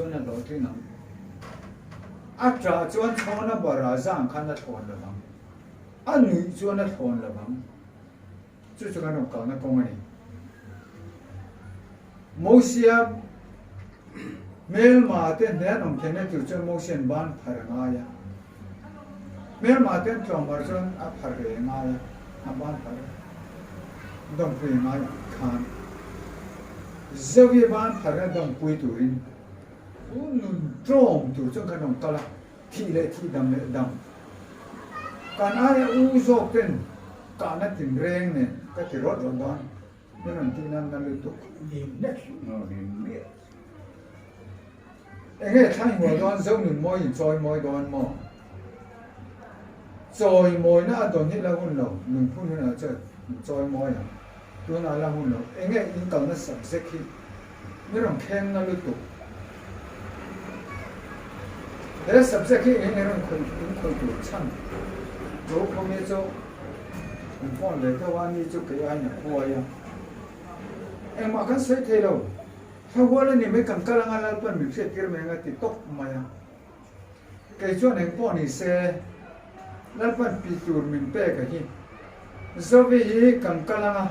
chuan na lo tling ang atra chuan thona bara zang khan na thon la bang anui chuan na thon la bang chu chu kan ka na kong ani mosia mel ma ten ne nom thene tu chuan motion ban phar nga ya mel ma ten tong mar chuan a phar re nga ya a ban phar dong pui nga khan zawi ban phar dong pui turin nun trong tu chuan kan nong kala thi le thi dam le dam kan ai u zok ten ka na tin reng ne ka ti rot ron don nên tin nan nan lu tu nim net no nim miet nghe thay ngồi don dâu nun moi choi moi don mo choi moi na don hi la hun lo nun phun na cha choi moi à tu na la hun lo nghe in kang na sam se khi nên ron khen na lu tu để sắp sẽ khi nghe ron khoi tu chăng rồi không nghe cho mình phone để theo anh đi cho cái anh nhà khoi à em mà kan sai thelo hawala ni me kan kalanga la pan mi se tir me ngati tok maya ke chuan en po ni se la pan pi tur min pe ka hi zovi hi kan kalanga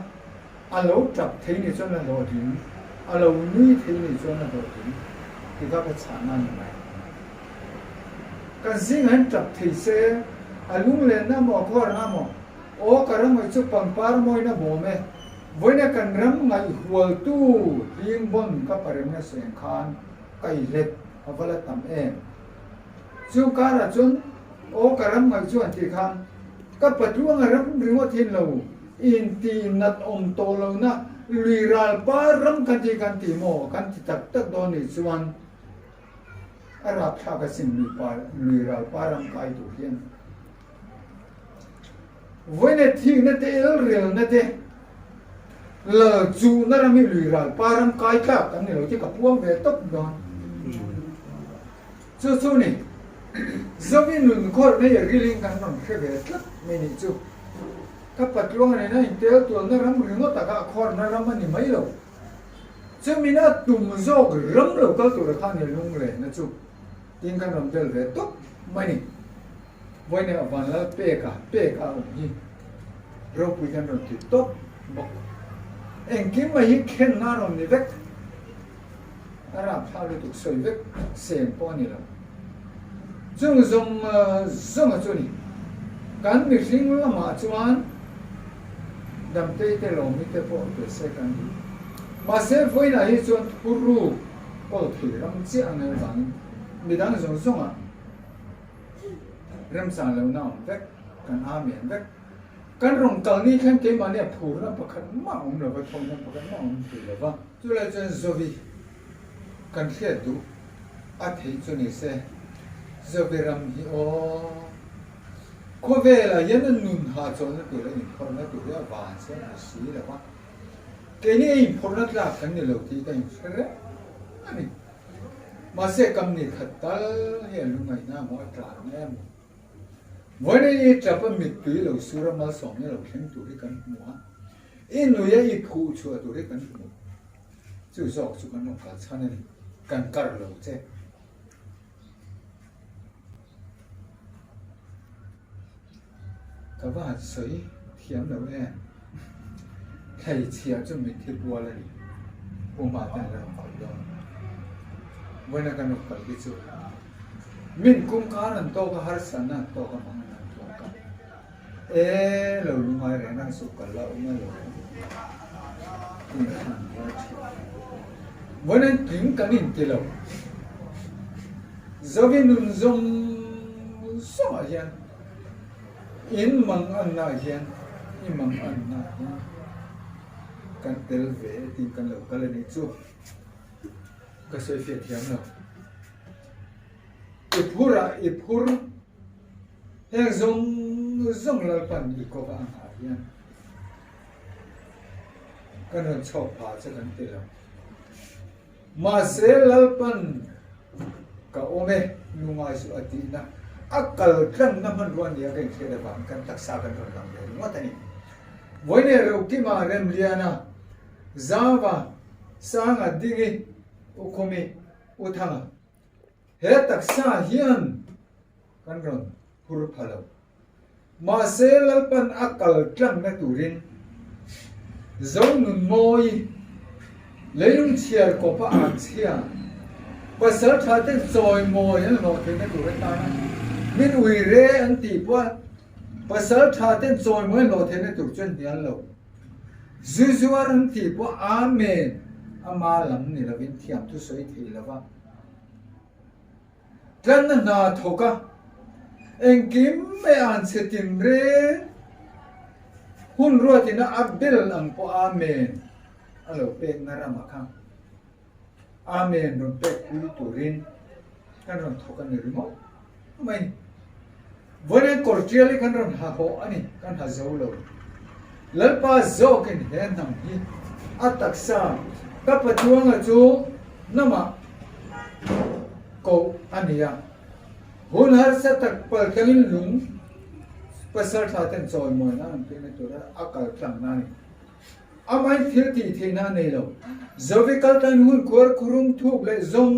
alo tap thei ni chuan la lo din alo ni thei ni chuan la lo din ki ka pa chana ni mai kan zing han tap thei se alung le na mo khor na mo o karam mo chu pang par moi na bo me với nè cần rắm ngày hual tu riêng bon các bạn em sẽ khan cây lết và là tầm em chú cá là chun ô cả rắm ngày chuan thì khan các bạn chú ngày rắm riêng ở thiên lâu in ti nát to lâu na lì ra ba rắm kan thì mò kan thì tak đó này chuan Arab thà cái sinh lì ra ba rắm cái tu hiền với nè thì nè te real nè te lờ chú nó ra mi lùi ra ba ram cái khác cái này chỉ cả buông về tốc đó chú này giờ mi nụn khói này là riêng cái nó phải về tốc mình chú các bạn luôn này nó hình téo tuần nó ram riêng nó tất cả khói nó ram mình mấy lâu chú mình đã tụm rau cái ram lâu cái tuổi khăn này luôn rồi nó chú tiếng cái nó về tốc mình với này ở bàn là bê cả ông gì rau cái nó thì tốc bọc em kiếm mà hiến khen na rồi này vết, Arab thao được soi vết xem bao nhiêu lần, dùng ở chỗ này, cán bị sinh là mà chuan, đam tây tây lòng mit tây bộ để xem cán đi, mà xem với này chuan puru, có thể làm gì anh em bạn, mình đang dùng à, làm sao lâu nào vết, cán miền vết. Kan rong kal ni khan ke mane phur na pakhat ma om lo ba thong na pakhat ma om ti lo ba chu la chen zovi kan khe du a thei chu ni se zovi ram hi o ko ve la yen nun ha chon na tu la in phor na tu ya ba se na si la ba ke ni in phor na la kan ni lo ti ta in sre ani ma se kam ni khatal he lu ngai na mo tra ne với này chả phải mít tùy lâu sura mal sòng này lâu khen tụi cái mua, in nuôi ấy phụ chùa tụi cái mua, chú dọc chú cái nó cả chăn này cần cắt lâu chứ, các bạn sấy thiếm lâu nè, thầy chia cho mình thịt bò này, ông bà ta làm phải đó, với này cái nó phải cái chú, mình cũng có lần to cái har san na to cái măng lâu lúc mai rồi năng sụp cả lâu mai rồi với nên tính cái nhìn tiêu giờ vì nun dùng sao vậy in măng ăn na hiền in măng ăn na hiền kan tel về thì kan lâu cái này chú cái sợi phiệt hiền lâu ipur yang zong lalpan iko ba ang harian kanon chop pa sa kantila mase lalpan ka ome nungai su atina akal kan naman ruan ya kan keda ba kan taksa kan ron de ngotani voine roki ma rem liana zawa sanga dingi ukomi uthanga he taksa hian kan ron hur phalo ma se lalpan akal tlang na turin zong nun moi leung chiar ko pa a chia pasal thate choi moi an lo the na turin ta min ui re an ti pa pasal thate choi moi lo the na tur chen hian lo zuzuar an ti pa amen ama lam ni lavin thiam tu soi thei lava tlan na thoka engkim me an setin re hun ruatina abdel ang po amen alo pek narama khang amen ron pek kuli turin kan ron thoka ni rimo mai vone kortiali kan ron ha ho ani kan ha zolo lalpa zo ken hen nam hi ataksa kapatuanga chu nama ko ania hun har sa tak pal kalin lung pasal thaten choi moi na an pe to ra akal tlang na ni amai thil ti theina nei lo zovikal tan hun kor kurung thuk le zong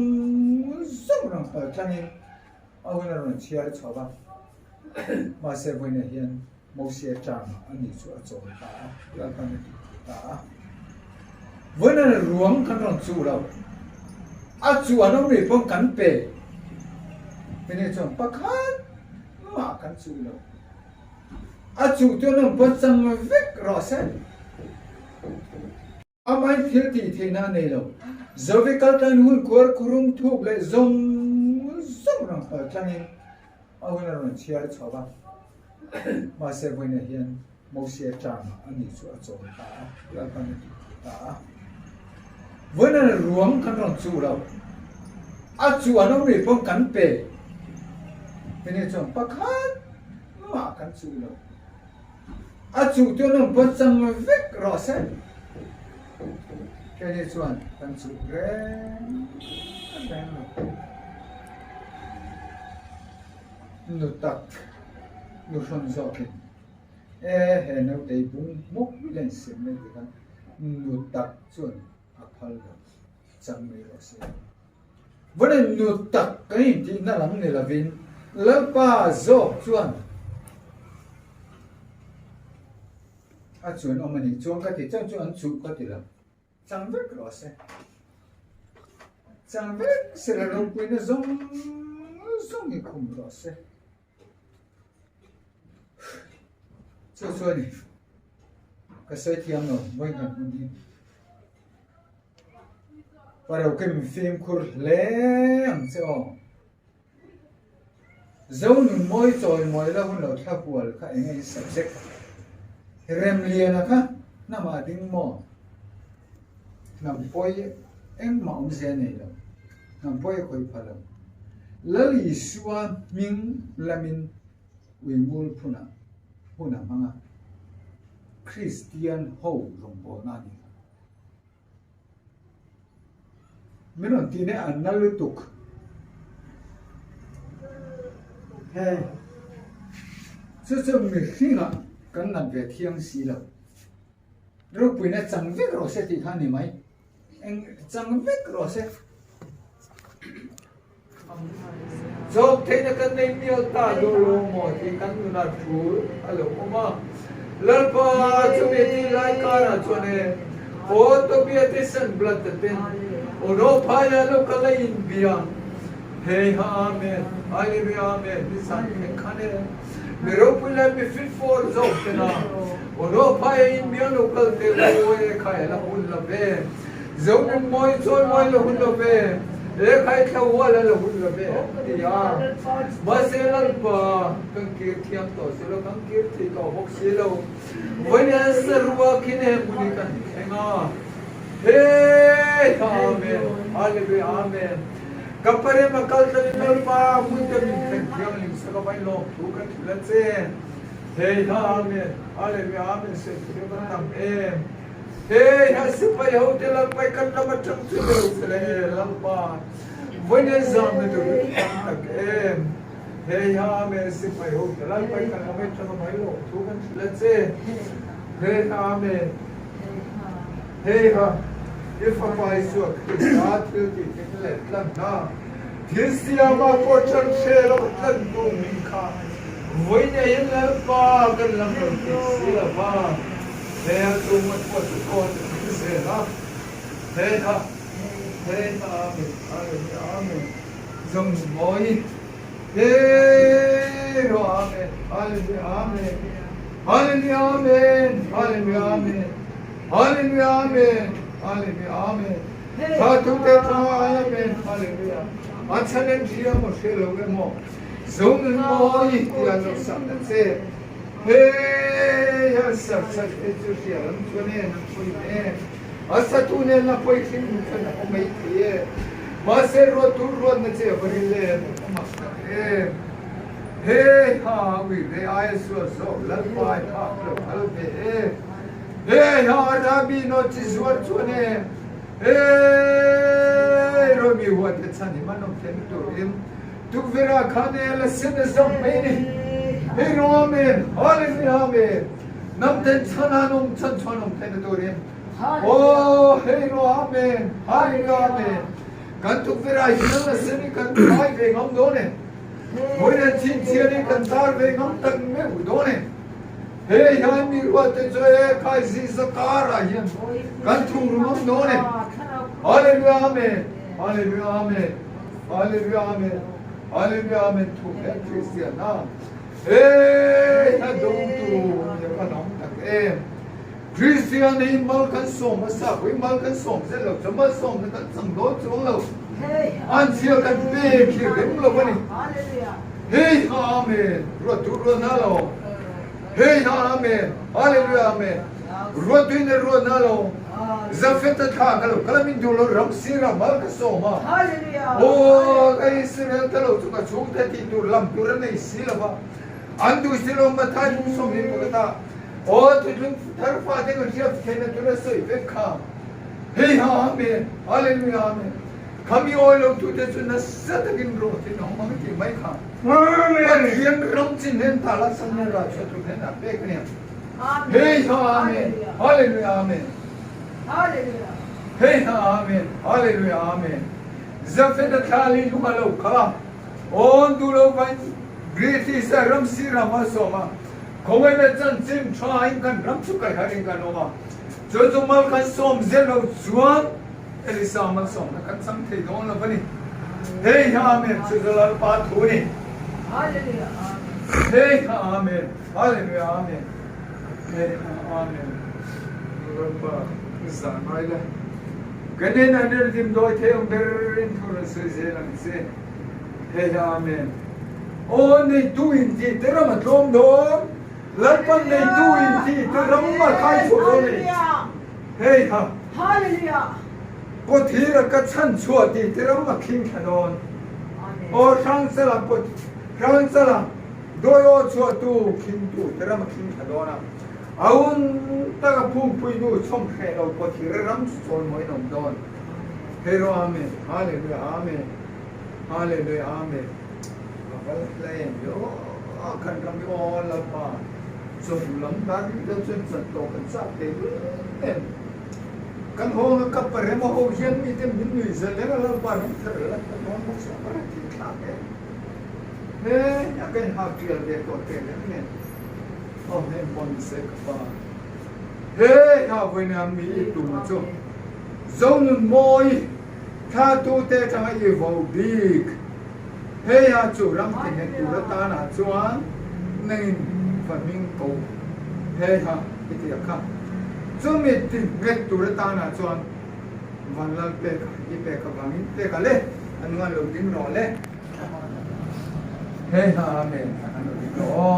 zong rang pal tangin awena ron chiar choba ma se boina hian mo se chang ani chu a chom ta la kan ta vona ruang kan ron chu lo a chu anong ri pom kan pe pene chong pakhat ma kan chu lo a chu tu nang pasang vek rosen amai thil ti theina nei lo zovikal tan hun kor kurung thuk le zong zong rang pal tangin awena ron chiar choba ma se boina hian mo se chang ani chu a chom ta la kan ta vona ruang kan ron chu lo a chu anong ri pom kan pe pene chong pakhat ma kan chu lo a chu tu nang pasang vek rosen cái này chuẩn cần chụp cái nút tắc nút không rõ cái hệ nó để bung mốc lên xem này thì kan nút tắc chuẩn apal đó chẳng mấy rồi xem vấn đề nút tắc cái gì nó làm này là vin lớp ba rõ chuẩn à chuẩn ông mình chuẩn cái thì chẳng chuẩn chụp cái thì là chẳng biết rõ sẽ chẳng biết sẽ là lúc bây giờ giống giống như không rõ sẽ cho đi cái sợi thiam nó mới gần con đi và đầu cái phim kur lém sẽ giống như môi trồi môi là hun đầu tháp buồn các anh ấy subject rem liền à khác nằm ở đỉnh mỏ nằm bôi em mỏng xe này đâu nằm bôi khối phật đâu lỡ lì xua mình là mình uy mul phuna manga Christian hậu rồng bò nani mình nói tin này anh nói tục hey sự mình khi nào cần làm việc thiêng xí đâu lúc bây giờ chẳng biết rồi sẽ thì khăn gì mấy anh chẳng biết rồi sẽ dọc thế là cái này miêu tả đồ lô mò thì căn là chú alo mà lần qua chúng mình đi lại cả là cho nên ô tô bia thì sân blood tên ô nó phải là lúc cái này bia hey amen hallelujah amen đi sang cái khăn này मेरो पुला में fit for joke ना ओनो पाए इन बियानो कल ते ओए खाए ला हुन लबे जोन मोय चोय मोय ला हुन लबे ए खाए था वाला ला हुन लबे या बस एला कंकीर थियम तो सेलो कंकीर थी तो बक सेलो वने सरवा किने मुनि कन हेंगा हे amen hallelujah amen kapare makal tali nol pa muita min khyang lim saka bai lo thu kan thulan che hey amen hallelujah amen se thre tam em hey ha sipai ho te lang pai kan na matam chu le lang pa vone zam ne tu tak em hey amen sipai ho te lang pai kan na matam bai lo thu kan thulan che hey amen hey ha if I saw God will be let them know Tisia ma pochar shelo tan tu minka. Voine yella pa kan lam tisia pa. He tu mat pot ko se ha. He ha. He ha amen. Amen. Zong moi. He ro amen. Hallelujah amen. Hallelujah amen. Hallelujah amen. Hallelujah amen. Hallelujah amen. Satu te amen. Hallelujah. Achanen dia mo shelo mo. Zong moi dia no samna se. Hey, asa sa etu sia lam tune na poi me. Asa tune na poi sim na o mai tie. Mase ro tu ro na che barile masta. Hey ha we they eyes so lal pai ha hal be. Hey ha rabi no chizwar tune. Hey romi what the chani manom tento im. Tu vera khane la sin so many. Hey, amen. Hallelujah, amen. Namten chananum chanchonum tenedorim. Oh, hey, amen. Hallelujah, amen. Gantu vera hinala seni kan kai ve ngam done. Moira chin chiani kan tar ve ngam tak me udone. Hey, yani ruate joye kai zizakara yan. Gantu rumam done. Hallelujah, amen. Hallelujah, amen. Hallelujah, amen. Hallelujah, amen. Tu Christian na. Hey, na dong tu ya ka nong tak Christian ni mal kan som sa ko mal kan som se lo chama som kan sang do chung lo an sia kan pe ki rem lo bani hallelujah hey amen ro tu ro na lo hey amen hallelujah amen ro tu ne ro na lo zafet tha ka lo kalamin du lo ram sira mal ka som hallelujah oh ai israel ta lo chu ka chu ta ti tu lam tu ra nei sila ba Andu silo matai sumni pagata. Oh, tu jung tharfa de ko chef kena tu rasoi bekha. Hey amen. Hallelujah amen. Kami olo tu te tu nasatagin ro ti no ma ki mai kha. Amen. Yang ram chin nen tala samne ra chatu na bekne. Amen. Hey amen. Hallelujah amen. Hallelujah. Hey amen. Hallelujah amen. Zafeda khali lumalo kha. On du lo ban Great is a ram sira masoma. Kowena chan sim trying kan ram chukai haring kan oma. Jojo mal kan som zelo zuan. Elisa mal som kan sam the don la bani. Hey amen. Chuzalal pa thuni. Hallelujah. Hey amen. Hallelujah amen. Hey amen. Rabba Israel. Ganen aner dim doi the berin thura se zelang se. Hey amen. Oh, nei tu in ti, te rama trom dom. Lalpan nei tu in ti, te rama kai churoni. Hey ha. Hallelujah. Pot hira ka chan chua ti, te rama king kanon. Oh, sang sala pot, sang sala. Doyo chua tu king tu, te rama king kanona. Aun taga pung pui nu chom khe lo pot hira ram chon moi nom don. Hero amen. Hallelujah amen. Hallelujah amen. Lên yo kan ram yo la pa so lam ta ni da chen san to kan sa te en kan ho ka pare mo ho hian mi tem min ni za le la pa ni thar la ta no mo sa pa ti kha ke he ya kan ha ti de to te le ne oh ne bon se ka pa he ha we na mi tu ma cho zong moi tha tu te cha ye vo big Hey ya chu ram tin ne tu ra ta na chuan nen fan ming ko hey ha ti kha chu mi tin ne tu ra ta na chuan van lal pe ka i pe ka bangin pe ka le anu an lo din ro le hey ha amen anu di ro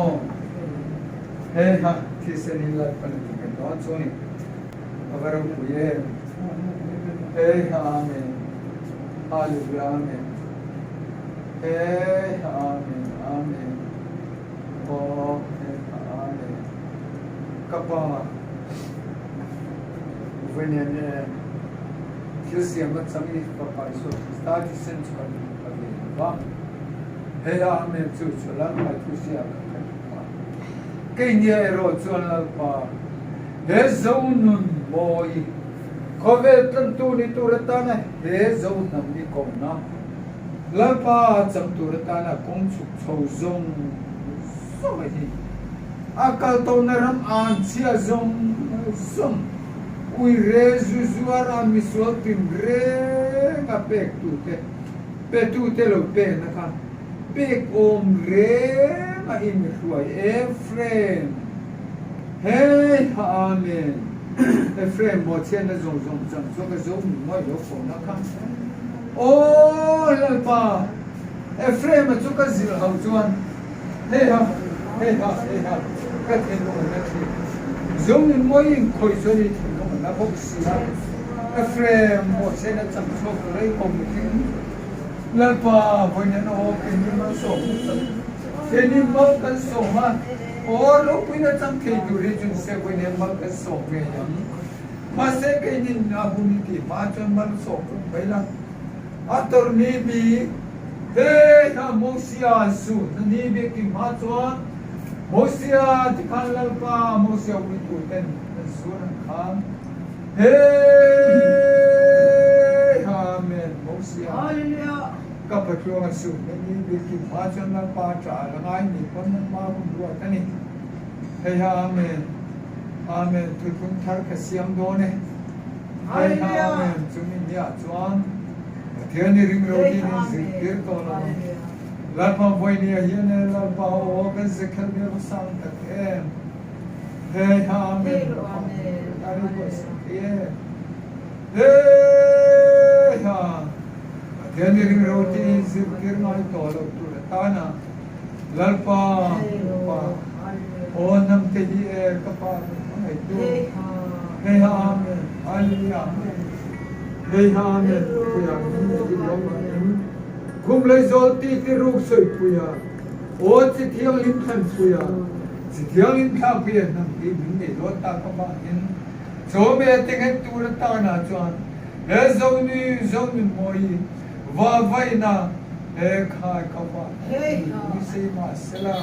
hey ha ti se ni la pan ti ke no chu ni avaram ku ye hey ha amen hallelujah amen Hey, amen, amen. Oh, hey, amen. Kapa, when you're Christian, but somebody Papa, so start to sense again. Hey, amen, to Chulan, my Christian. Kenya road, Chulan, Hey, Zonun, boy. Covet and Tuni to Retana, Hey, Zonam, Nikona. lalpa cham tur ta na kong chuk chou zong so mai hi akal to na ram an chia zong som ui re zu zuara mi so tim re ka pek tu te lo pe na ka pek om re ma in ruai Ephraim hey amen Ephraim mo chen na zong chang so ka zong mo yo ko na ka oh lalpa Ephraim chu ka zil hau chuan hey ha ka ten lo na thi zong in mo in khoi so ni thi lo na bok si ha Ephraim mo chen na chang so ka rei ko mi thi lalpa voi na no ke ni ma so ke ni ma ka so ma oh lo pui na chang ke du ri jun se voi ne ma ka so me yam ma se ke ni na bu ni ti ma chon ma so ko bai la ator ni bi hey ha mosia su ni bi ki ma chuan mosia ti kan lalpa mosia wi tu ten su na khan hey amen mosia hallelujah ka pa chuan su ni bi ki ma chuan lalpa cha la ngai ni kon ma bu du ta ni hey amen amen tu kun thar ka siam do ne hey amen chu ni ya chuan thiên ring rồi đi nên sự kiến to là lát mà vui nia hiện nay là bảo cái sự khăn điều sang tất em hey amen ari bos hey ha thiên ring rồi đi nên sự kiến nói to là tu là ta na lalpa pa o nam te di kapa ai tu hey amen hallelujah hey amen puya kum lai zol ti ruk soi puya o chi thiang lim than puya chi thiang lim tha puya nam ti min ne lo ta ka ba in so me te ngai tu ra ta na chuan he zong ni moi va vai na he kha ka ba ni se ma sela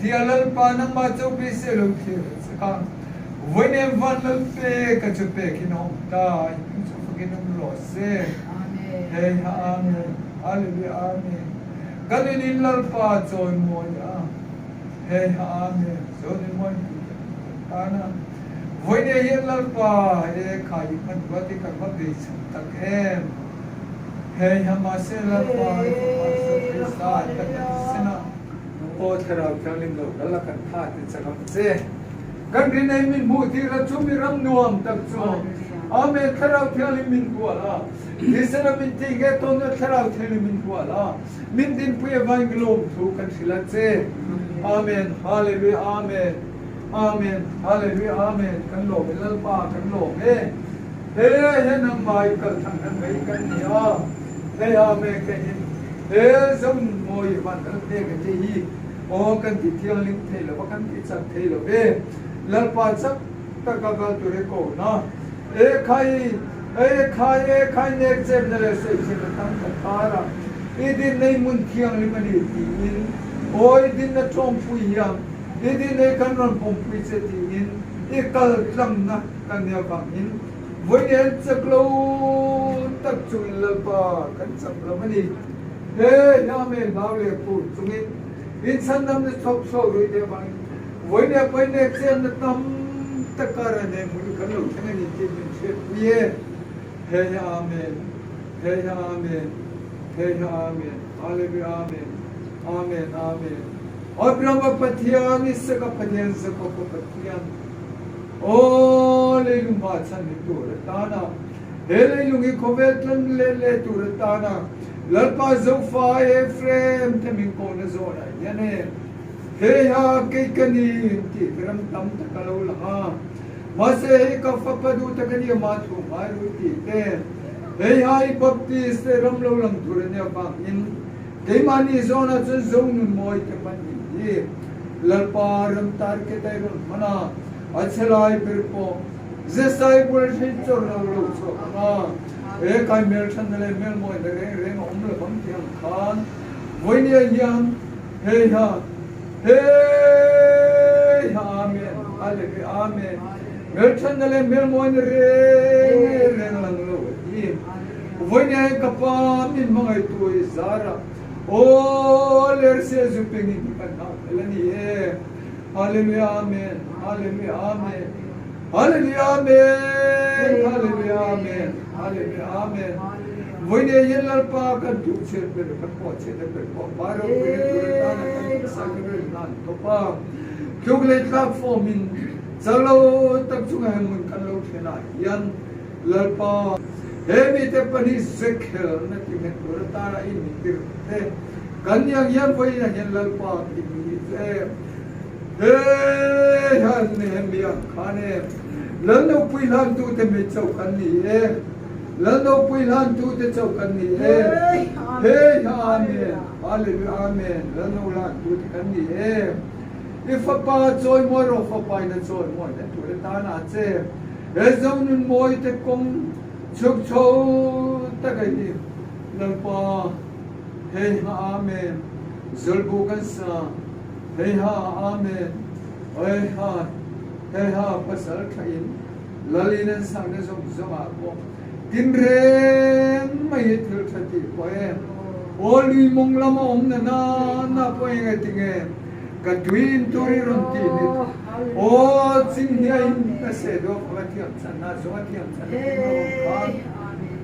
ti alal pa na ma chau pe se lo thi ka voi ne van lo pe ka chu pe ki no ta Ginum lo se hey amen hallelujah amen ganin illal pa choi mo ya hey amen so ni mo ana voi ne illal pa e khai kan wati kan ba be tak em hey hama se lal pa so sa tak sina o thara kalim lo dala kan tha ti chakam se kan rin ai min mu ti ra chu mi ram nuam tak chu amen tharaw theli min kuala disana min tinge ton tharaw theli min kuala min din puye van glom thu kan silatse amen hallelujah amen amen hallelujah amen kan lo lal pa kan lo he nang mai kal thang kan gai kan nia he amen ke he zong moi van kan te ke ti hi o kan ti thiang ling thelo kan ti chak thelo be lal pa chak ta ka ga tu re ko na ek khai nek jem na le se tam khara idin nei mun thiang li mani ti in oi din na chom pui yam idin nei kan ron pom pui se ti in ikal tlam na kan ya bang in voi ne chaklo tak chu la pa kan cham la mani he ya me law le pu chungin in san nam ne chok so ri de bang voi ne pai nek jem na tam takara ne mun kan lo thang ni ti min che ye hey amen hallelujah amen amen Abraham pathian is ka pathian sa ko pathian o le lung ma chan ni tu ta na he le lung ki khovel tlan le tu ta na lalpa zo fa Ephraim te min ko na zo na yane he ha ke kani ti ram tam ta ka lo la ma se ka fa pa du ta kani ma thu ma ru ti te he hai baptist ram lo lang tur ne ba in ke mani zona chen zong nun moi te man ni lalpa ram tar ke tai ron mana achelai bir po zesai bul thi chor lo so ma e kai mel chan le mel moi de re om le bam tiang khan voi ne yam he ha hey amen hallelujah amen mel chan le mel moi re lang lo voi ne kapa min mangai tu zara o ler se zupingi kana lani e hallelujah amen hallelujah amen hallelujah amen hallelujah amen hallelujah amen voi ne yelal pa kan tu se per po che per po baro per ta sa ke nan to pa kyoglet ka fo min zalo tak chu ha mun kan lo thena yan lalpa Hemi te pani zekhel na ti me turta ra in tir te kanyang yan voi na yan lalpa ti te he han ne hemi an khane lano pui lan tu te me chau kan ni e lano pui lan tu te chau kan ni e he amen hallelujah amen lano lan tu te kan ni e if pa joy mo ro pa na joy mo na turta na che e zong nun moi te kong chuk chou ta kai ni lalpa hey ha amen zulbu kan sa hey ha amen hey ha pasal khain lalinen sang ne zong zong a ko tin ren mai thil thati ko e oli mong lama om na po e tinge ka twin turi ron ti ni o ching hi in ka se do ka thiam chan na zo thiam chan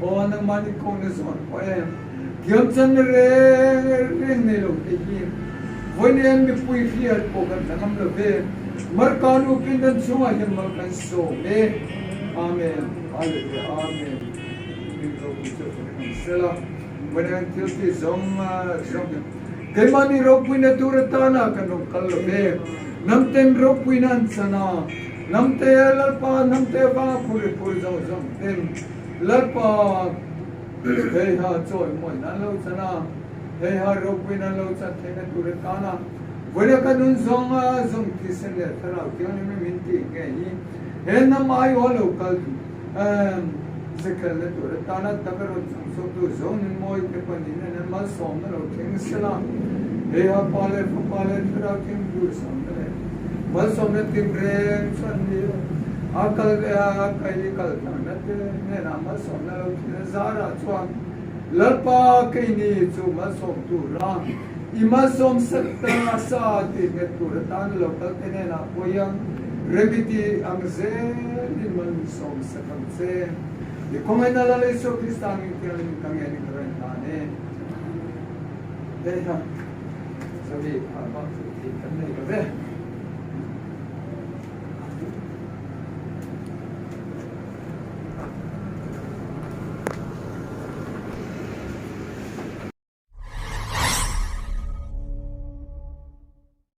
o nang mani ko ne zon ko e thiam chan re ne lo ti hi voi ne mi pui fiat ko kan tham lo ve mar ka nu pin dan chunga hi mar kan so me amen hallelujah amen in zo ku se sela when I till the zong Kay mani ropui na turatana kanong kalbe. Namten ropui nan sana. Namte lalpa namte ba puri zong ten. Lalpa hey ha choy moy na lo sana. Hey ha ropui na lo sa thena turatana. Wala kanun zong kisen le thara kyon me minti ke hi. He na mai holo kal Zekele turatana takaro so tu zong moy ke panine na mal som na lo theng sala. Hey ha pale thara kim du samne. Mal som ne tim re sanni. Akal kai kal na te ne na mal som na lo theng zara chuan. Lalpa kai ni chu mal som tu ra. Ima som sakta sa ti ne turatana lo kal te ne na poyang rebiti angze ni man som sakam se. Come nella lesso cristiani che non cambiano in trent'anni. Sabi,